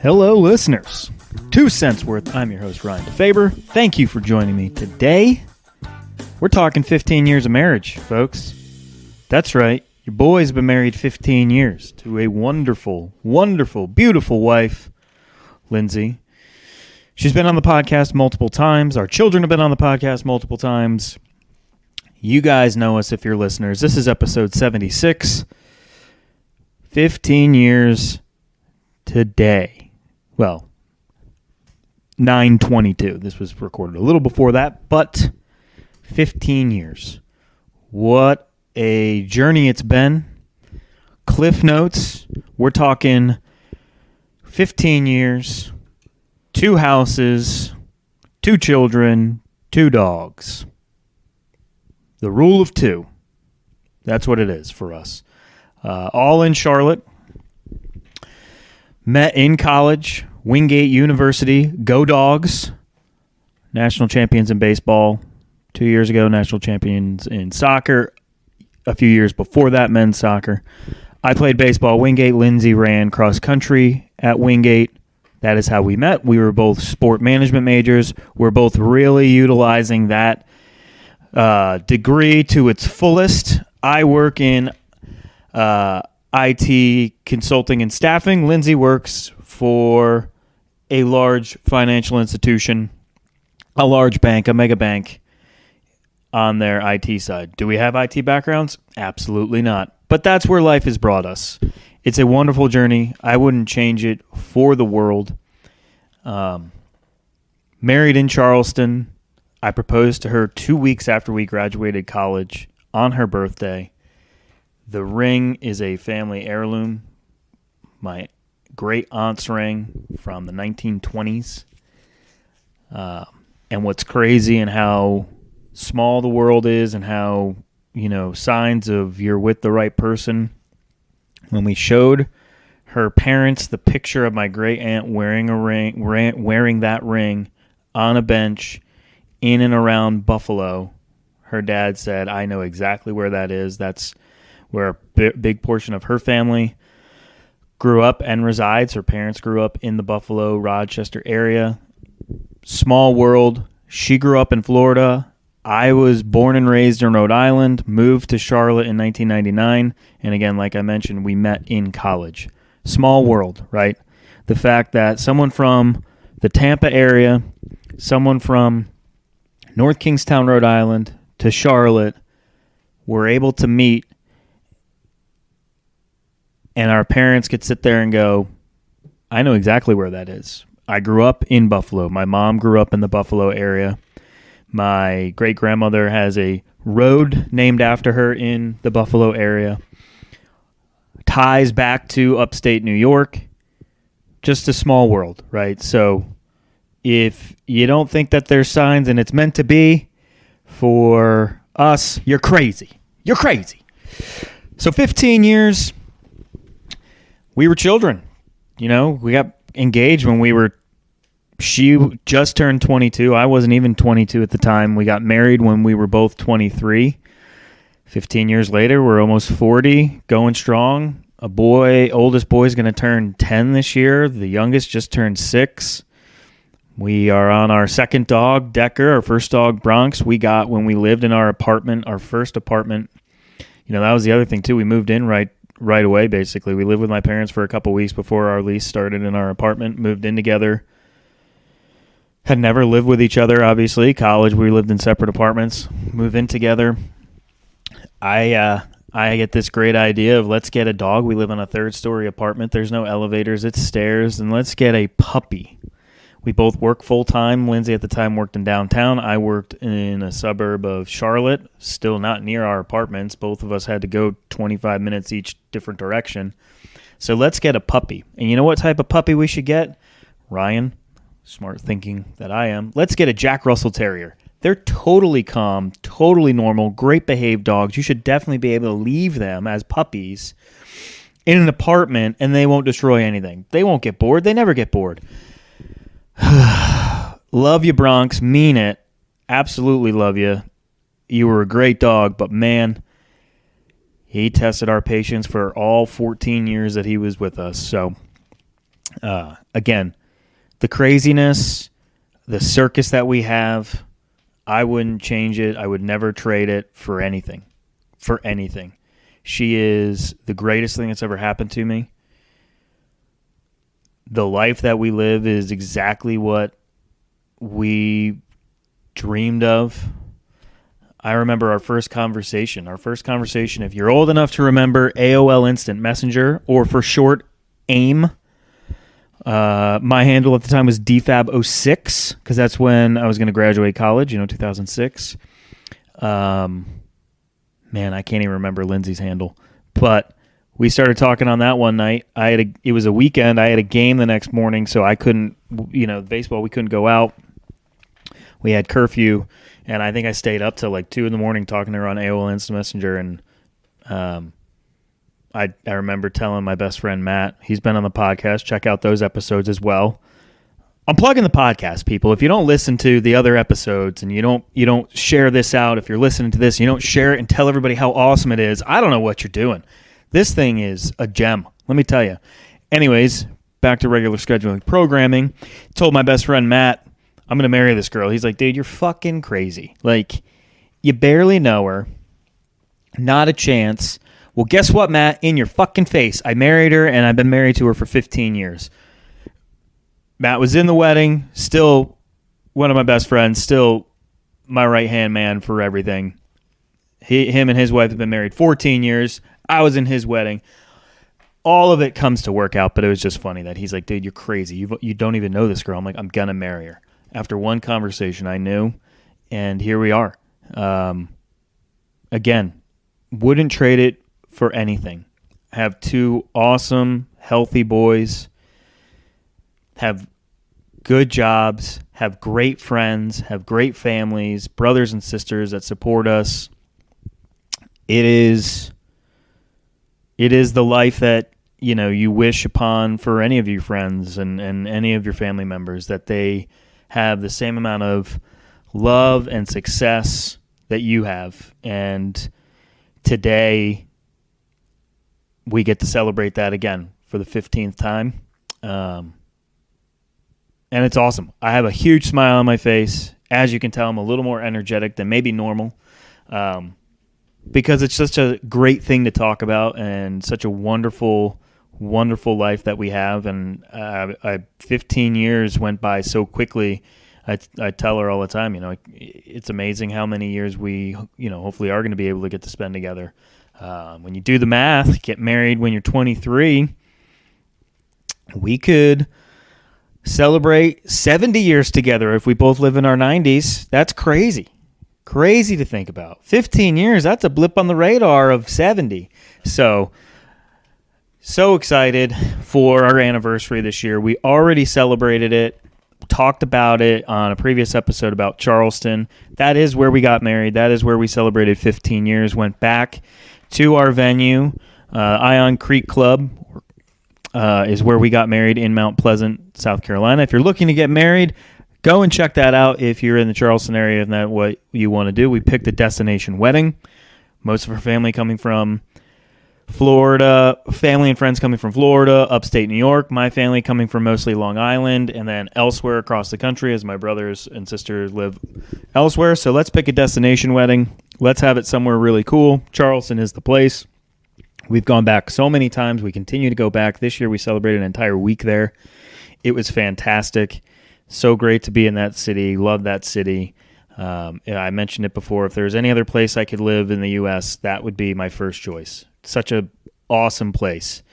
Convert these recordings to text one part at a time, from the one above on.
Hello, listeners. 2 cents worth. I'm your host, Ryan DeFaber. Thank you for joining me today. We're talking 15 years of marriage, folks. That's right. Your boy's been married 15 years to a wonderful, wonderful, beautiful wife, Lindsay. She's been on the podcast multiple times. Our children have been on the podcast multiple times. You guys know us if you're listeners. This is episode 76. 15 years today. Well, 9/22. This was recorded a little before that, but 15 years. What a journey it's been. Cliff notes. We're talking 15 years, 2 houses, 2 children, 2 dogs. The rule of 2. That's what it is for us. All in Charlotte. Met in college. Wingate University. Go Dogs. National champions in baseball 2 years ago. National champions in soccer a few years before that, men's soccer. I played baseball at Wingate. Lindsay ran cross country at Wingate. That is how we met. We were both sport management majors. We're both really utilizing that degree to its fullest. I work in IT consulting and staffing. Lindsay works for a large financial institution, a large bank, a mega bank on their IT side. Do we have IT backgrounds? Absolutely not. But that's where life has brought us. It's a wonderful journey. I wouldn't change it for the world. Married in Charleston. I proposed to her 2 weeks after we graduated college on her birthday. The ring is a family heirloom. My great aunt's ring from the 1920s. And what's crazy and how small the world is and how, signs of you're with the right person. When we showed her parents the picture of my great aunt wearing that ring on a bench in and around Buffalo, her dad said, I know exactly where that is. That's where a big portion of her family grew up and resides. Her parents grew up in the Buffalo, Rochester area. Small world. She grew up in Florida. I was born and raised in Rhode Island, moved to Charlotte in 1999. And again, like I mentioned, we met in college. Small world, right? The fact that someone from the Tampa area, someone from North Kingstown, Rhode Island, to Charlotte, were able to meet, and our parents could sit there and go, I know exactly where that is. I grew up in Buffalo. My mom grew up in the Buffalo area. My great-grandmother has a road named after her in the Buffalo area. Ties back to upstate New York. Just a small world, right? So if you don't think that there's signs and it's meant to be for us, you're crazy. You're crazy. So 15 years, we were children. We got engaged when she just turned 22. I wasn't even 22 at the time. We got married when we were both 23. 15 years later, we're almost 40, going strong. Oldest boy's going to turn 10 this year. The youngest just turned 6. We are on our second dog, Decker. Our first dog, Bronx, we got when we lived in our apartment, our first apartment. That was the other thing, too. We moved in right away, basically. We lived with my parents for a couple weeks before our lease started in our apartment, moved in together. Had never lived with each other, obviously. College, we lived in separate apartments. Moved in together. I get this great idea of let's get a dog. We live in a 3rd-story apartment. There's no elevators. It's stairs. And let's get a puppy. We both work full-time. Lindsay at the time worked in downtown. I worked in a suburb of Charlotte, still not near our apartments. Both of us had to go 25 minutes each different direction. So let's get a puppy. And you know what type of puppy we should get? Ryan, smart thinking that I am. Let's get a Jack Russell Terrier. They're totally calm, totally normal, great behaved dogs. You should definitely be able to leave them as puppies in an apartment and they won't destroy anything. They won't get bored. They never get bored. Love you, Bronx. Mean it. Absolutely love you. You were a great dog, but man, he tested our patience for all 14 years that he was with us. So Again, the craziness, the circus that we have, I wouldn't change it. I would never trade it for anything. For anything. She is the greatest thing that's ever happened to me. The life that we live is exactly what we dreamed of. I remember our first conversation. If you're old enough to remember AOL Instant Messenger, or for short, AIM. My handle at the time was DFAB06, because that's when I was going to graduate college, 2006. Man, I can't even remember Lindsay's handle. But we started talking on that one night. It was a weekend. I had a game the next morning, so I couldn't, baseball, we couldn't go out. We had curfew, and I think I stayed up till like 2 in the morning talking to her on AOL Instant Messenger, and I remember telling my best friend Matt, he's been on the podcast, check out those episodes as well. I'm plugging the podcast, people. If you don't listen to the other episodes and you don't share this out, if you're listening to this, you don't share it and tell everybody how awesome it is, I don't know what you're doing. This thing is a gem, let me tell you. Anyways, back to regular scheduling programming. Told my best friend Matt, I'm going to marry this girl. He's like, dude, you're fucking crazy. Like, you barely know her. Not a chance. Well, guess what, Matt? In your fucking face. I married her, and I've been married to her for 15 years. Matt was in the wedding, still one of my best friends, still my right-hand man for everything. Him and his wife have been married 14 years. I was in his wedding. All of it comes to work out, but it was just funny that he's like, dude, you're crazy. You don't even know this girl. I'm like, I'm going to marry her. After one conversation, I knew, and here we are. Again, wouldn't trade it for anything. Have 2 awesome, healthy boys. Have good jobs, have great friends, have great families, brothers and sisters that support us. It is the life that, you wish upon for any of your friends and any of your family members, that they have the same amount of love and success that you have. And today we get to celebrate that again for the 15th time. And it's awesome. I have a huge smile on my face. As you can tell, I'm a little more energetic than maybe normal, because it's such a great thing to talk about and such a wonderful, wonderful life that we have. And 15 years went by so quickly. I tell her all the time, it's amazing how many years we, hopefully are going to be able to get to spend together. When you do the math, get married when you're 23, we could celebrate 70 years together if we both live in our 90s. That's crazy. Crazy to think about. 15 years, that's a blip on the radar of 70. So excited for our anniversary this year. We already celebrated it, talked about it on a previous episode about Charleston. That is where we got married. That is where we celebrated 15 years. Went back to our venue, Ion Creek Club, is where we got married in Mount Pleasant, South Carolina. If you're looking to get married, go and check that out if you're in the Charleston area and that's what you want to do. We picked a destination wedding. Most of our family coming from Florida, family and friends coming from Florida, upstate New York. My family coming from mostly Long Island and then elsewhere across the country as my brothers and sisters live elsewhere. So let's pick a destination wedding. Let's have it somewhere really cool. Charleston is the place. We've gone back so many times. We continue to go back. This year we celebrated an entire week there. It was fantastic. So great to be in that city. Love that city. I mentioned it before. If there's any other place I could live in the U.S., that would be my first choice. Such a awesome place.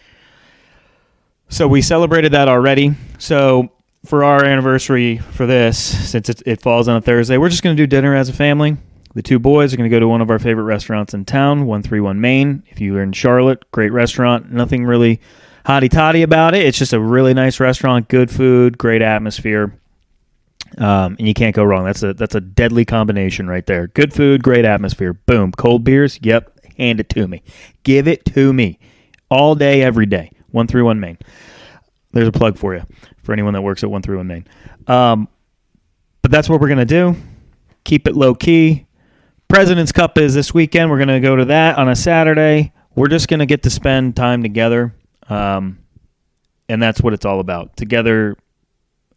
So we celebrated that already. So for our anniversary for this, since it falls on a Thursday, we're just going to do dinner as a family. The 2 boys are going to go to one of our favorite restaurants in town, 131 Main. If you're in Charlotte, great restaurant. Nothing really hotty-toddy about it. It's just a really nice restaurant, good food, great atmosphere. And you can't go wrong. That's a deadly combination right there. Good food, great atmosphere. Boom. Cold beers, yep, hand it to me. Give it to me. All day, every day. 131 Main. There's a plug for you, for anyone that works at 131 Main. But that's what we're going to do. Keep it low-key. President's Cup is this weekend. We're going to go to that on a Saturday. We're just going to get to spend time together. And that's what it's all about. Together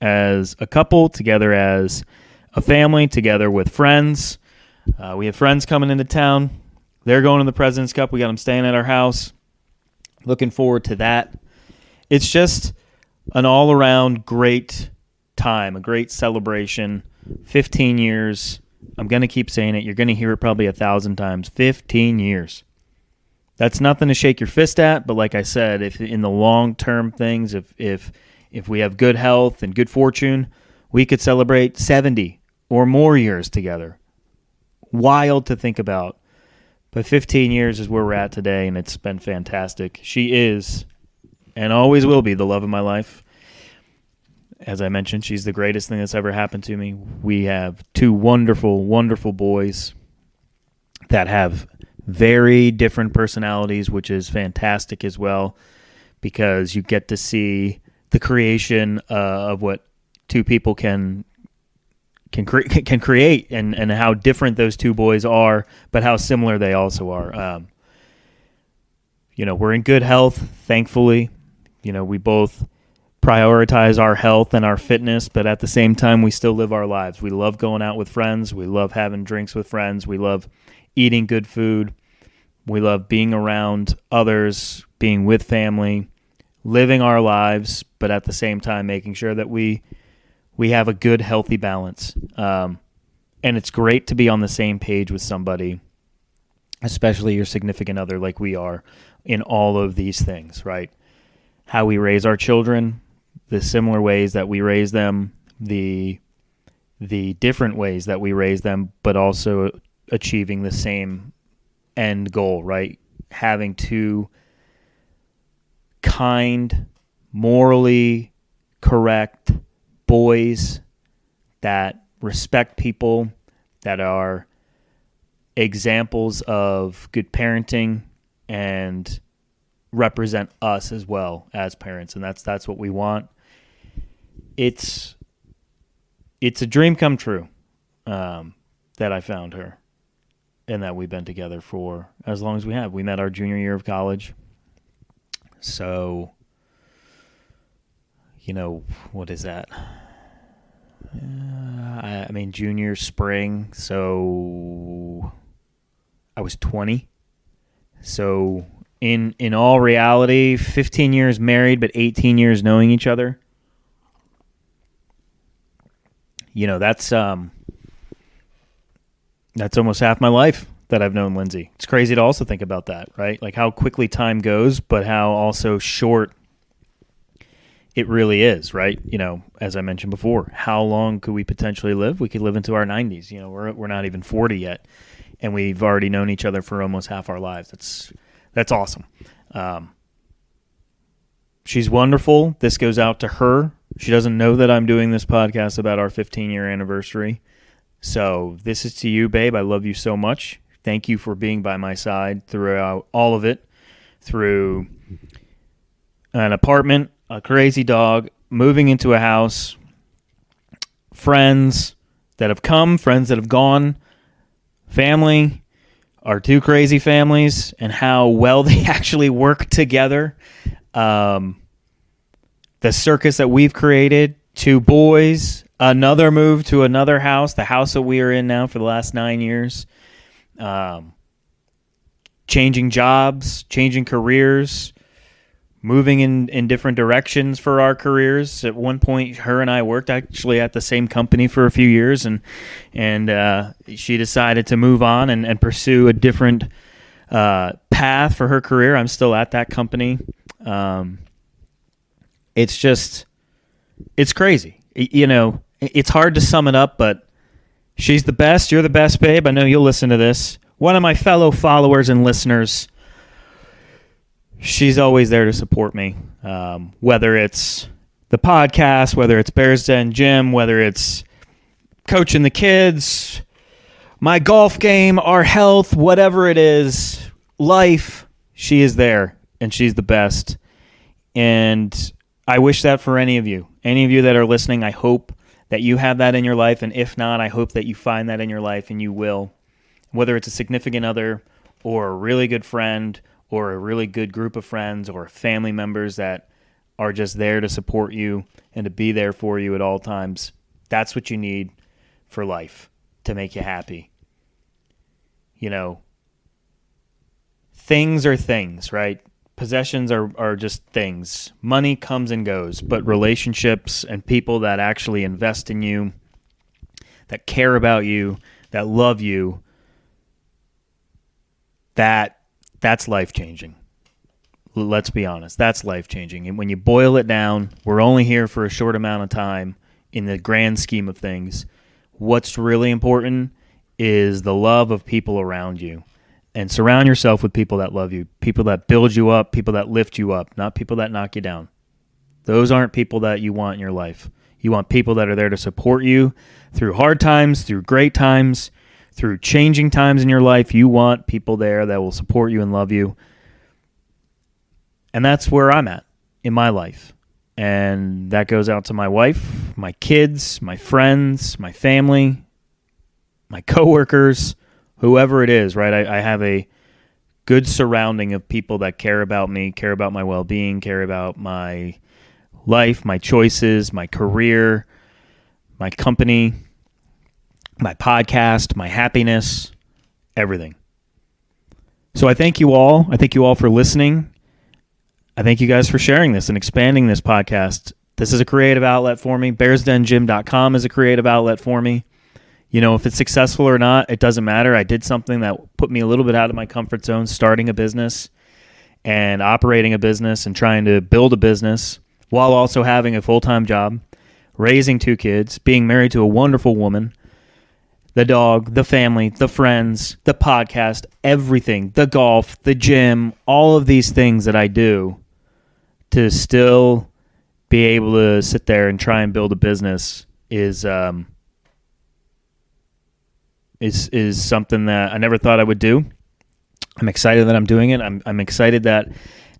as a couple, together as a family, together with friends. We have friends coming into town. They're going to the President's Cup. We got them staying at our house. Looking forward to that. It's just an all-around great time, a great celebration. 15 years. I'm going to keep saying it. You're going to hear it probably 1,000 times. 15 years. That's nothing to shake your fist at, but like I said, if in the long-term things, if we have good health and good fortune, we could celebrate 70 or more years together. Wild to think about. But 15 years is where we're at today, and it's been fantastic. She is, and always will be, the love of my life. As I mentioned, she's the greatest thing that's ever happened to me. We have two wonderful, wonderful boys that have very different personalities, which is fantastic as well, because you get to see the creation of what two people can create, and how different those two boys are, but how similar they also are. We're in good health, thankfully. We both prioritize our health and our fitness, but at the same time, we still live our lives. We love going out with friends. We love having drinks with friends. We love eating good food. We love being around others, being with family, living our lives, but at the same time, making sure that we have a good, healthy balance. And it's great to be on the same page with somebody, especially your significant other like we are, in all of these things, right? How we raise our children, the similar ways that we raise them, the different ways that we raise them, but also achieving the same end goal, right? Having two kind, morally correct boys that respect people, that are examples of good parenting and represent us as well as parents, and that's what we want. It's a dream come true that I found her, and that we've been together for as long as we have. We met our junior year of college, so what is that? Junior spring, so I was 20. So in all reality, 15 years married, but 18 years knowing each other. That's almost half my life that I've known Lindsay. It's crazy to also think about that, right? Like how quickly time goes, but how also short it really is, right? As I mentioned before, how long could we potentially live? We could live into our 90s. We're not even 40 yet, and we've already known each other for almost half our lives. That's awesome. She's wonderful. This goes out to her. She doesn't know that I'm doing this podcast about our 15-year anniversary. So this is to you, babe. I love you so much. Thank you for being by my side throughout all of it, through an apartment, a crazy dog, moving into a house, friends that have come, friends that have gone, family, our two crazy families, and how well they actually work together. The circus that we've created, two boys, another move to another house, the house that we are in now for the last 9 years, changing jobs, changing careers, moving in different directions for our careers. At one point, her and I worked actually at the same company for a few years, and she decided to move on and pursue a different path for her career. I'm still at that company. It's crazy. It's hard to sum it up, but she's the best. You're the best, babe. I know you'll listen to this. One of my fellow followers and listeners. She's always there to support me, whether it's the podcast, whether it's Bears Den Gym, whether it's coaching the kids, my golf game, our health, whatever it is, life, she is there, and she's the best. And I wish that for any of you that are listening. I hope that you have that in your life, and if not, I hope that you find that in your life, and you will, whether it's a significant other or a really good friend or a really good group of friends or family members that are just there to support you and to be there for you at all times. That's what you need for life to make you happy. You know, things are things, right? Possessions are just things. Money comes and goes, but relationships and people that actually invest in you, that care about you, that love you, that's life-changing. Let's be honest. That's life-changing. And when you boil it down, we're only here for a short amount of time in the grand scheme of things. What's really important is the love of people around you. And surround yourself with people that love you, people that build you up, people that lift you up, not people that knock you down. Those aren't people that you want in your life. You want people that are there to support you through hard times, through great times, through changing times in your life. You want people there that will support you and love you. And that's where I'm at in my life. And that goes out to my wife, my kids, my friends, my family, my coworkers, whoever it is, right? I have a good surrounding of people that care about me, care about my well-being, care about my life, my choices, my career, my company, my podcast, my happiness, everything. So I thank you all. I thank you all for listening. I thank you guys for sharing this and expanding this podcast. This is a creative outlet for me. BearsDenGym.com is a creative outlet for me. You know, if it's successful or not, it doesn't matter. I did something that put me a little bit out of my comfort zone, starting a business and operating a business and trying to build a business while also having a full-time job, raising 2 kids, being married to a wonderful woman, the dog, the family, the friends, the podcast, everything, the golf, the gym, all of these things that I do to still be able to sit there and try and build a business is something that I never thought I would do. I'm excited that I'm doing it. I'm excited that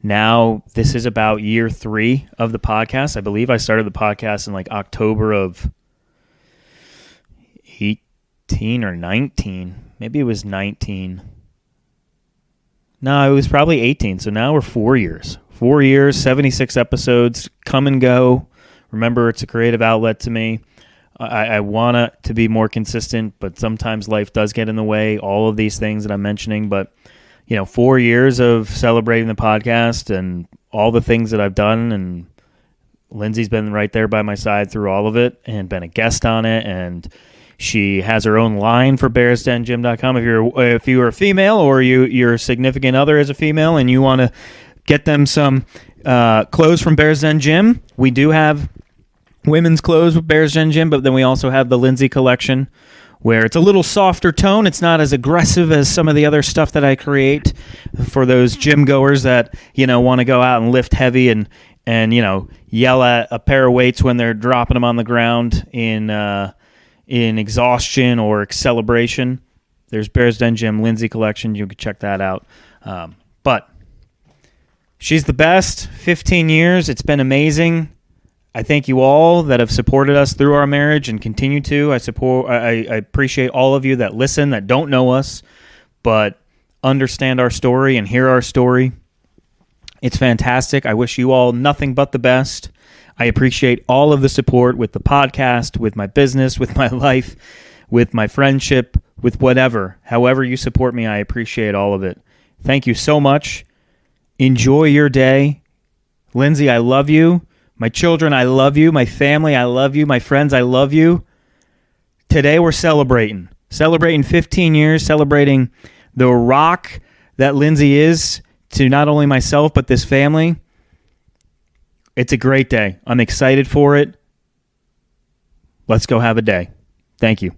now this is about year 3 of the podcast. I believe I started the podcast in like October of 18 or 19. Maybe it was 19. No, it was probably 18. So now we're 4 years. 4 years, 76 episodes, come and go. Remember, it's a creative outlet to me. I want it to be more consistent, but sometimes life does get in the way, all of these things that I'm mentioning. But, 4 years of celebrating the podcast and all the things that I've done, and Lindsay's been right there by my side through all of it and been a guest on it, and she has her own line for BearsDenGym.com. If you're a female or your significant other is a female and you want to get them some clothes from Bears Den Gym, we do have women's clothes with Bears Den Gym, but then we also have the Lindsay collection where it's a little softer tone. It's not as aggressive as some of the other stuff that I create for those gym goers that, want to go out and lift heavy and yell at a pair of weights when they're dropping them on the ground in exhaustion or celebration. There's Bears Den Gym Lindsay collection. You can check that out. But she's the best. 15 years. It's been amazing. I thank you all that have supported us through our marriage and continue to. I appreciate all of you that listen, that don't know us, but understand our story and hear our story. It's fantastic. I wish you all nothing but the best. I appreciate all of the support with the podcast, with my business, with my life, with my friendship, with whatever. However you support me, I appreciate all of it. Thank you so much. Enjoy your day. Lindsay, I love you. My children, I love you. My family, I love you. My friends, I love you. Today we're celebrating 15 years, celebrating the rock that Lindsay is to not only myself, but this family. It's a great day. I'm excited for it. Let's go have a day. Thank you.